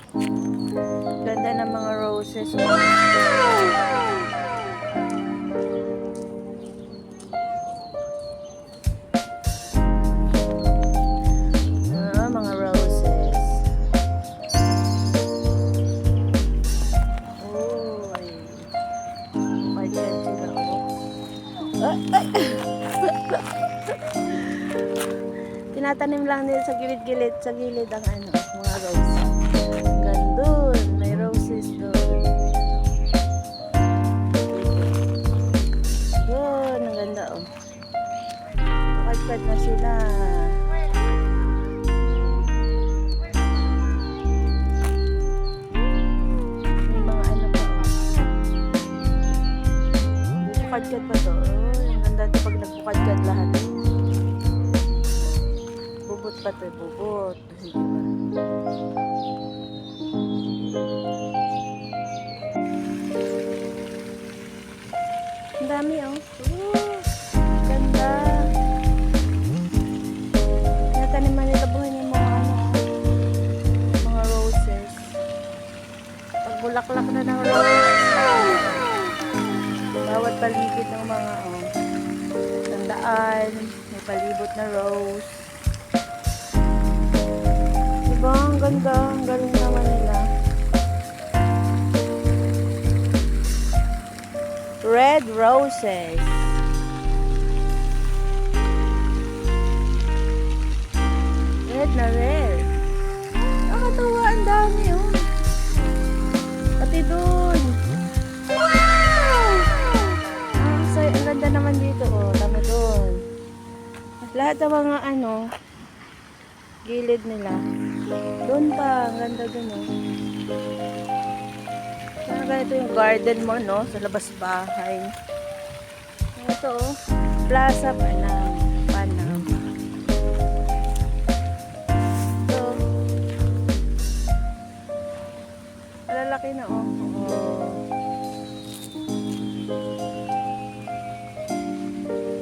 Ganda ng mga roses. Mga roses. Uy. Pagyan sila. Tinatanim lang nila sa gilid-gilid, sa gilid ang mga roses. Gandun, may roses doon. Doon, ang ganda oh. Nakagpad na sila. May mga pa oh. Bukadkad pa to. Ang ganda ito pag nagbukadkad lahat. Bubot pa to, bubot. Sige ba? Ang dami oh. Ganda. Nataniman nila buhay yung mga roses. Pag bulaklak na ng roses, bawat paligid ng mga tandaan, may palibot na rose. Diba? Ang ganda. Ang galing naman nila. Red roses. Red na red. Nakakatawa. Ang dami oh. Pati dun. Wow! Ang ganda naman dito oh. Tama dun. Lahat ng mga gilid nila. Doon pa, ang ganda dun oh. Kaya ganito yung garden mo no, sa labas bahay. Ito oh, Plaza Panang. Ito. Malalaki na oh.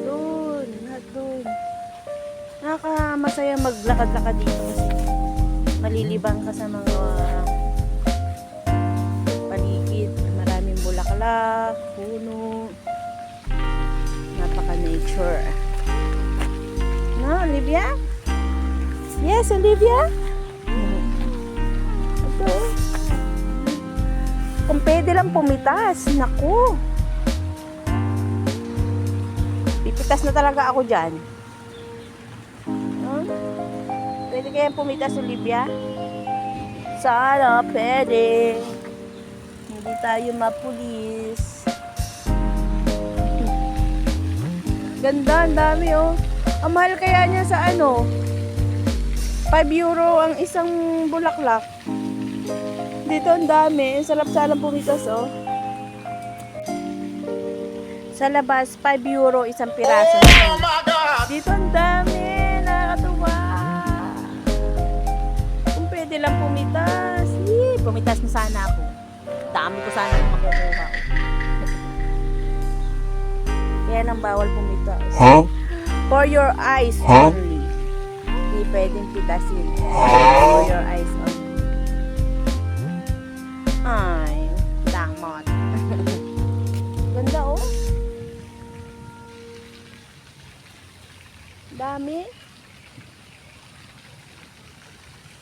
Doon, lahat doon. Nakakamasaya maglakad-lakad dito kasi malilibang ka sa mga paligid. Maraming bulaklak, puno. Napaka-nature. No, Olivia? Yes, Olivia? Ito. Kung pwede lang pumitas. Naku. Pipitas na talaga ako dyan. Pwede kaya pumitas, Olivia? Sana pwede. Hindi tayo mapulis. Ganda, ang dami oh. Ang mahal kaya niya sa 5 euro ang isang bulaklak. Dito ang dami. Sarap sanang pumitas oh. Sa labas, 5 euro isang piraso. Oh my God! Dito ang dami. Nakakatuwa. Pwede lang pumitas. Pumitas na sana ako. Dami ko sana makukuha. Kaya lang bawal pumitas. Huh? For your eyes only. Hindi pwedeng pitasin. For your eyes only. Ay, damot. Ganda oh. Dami.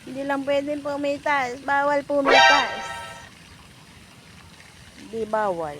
Hindi lang pwedeng pumitas. Bawal pumitas. Hindi bawal.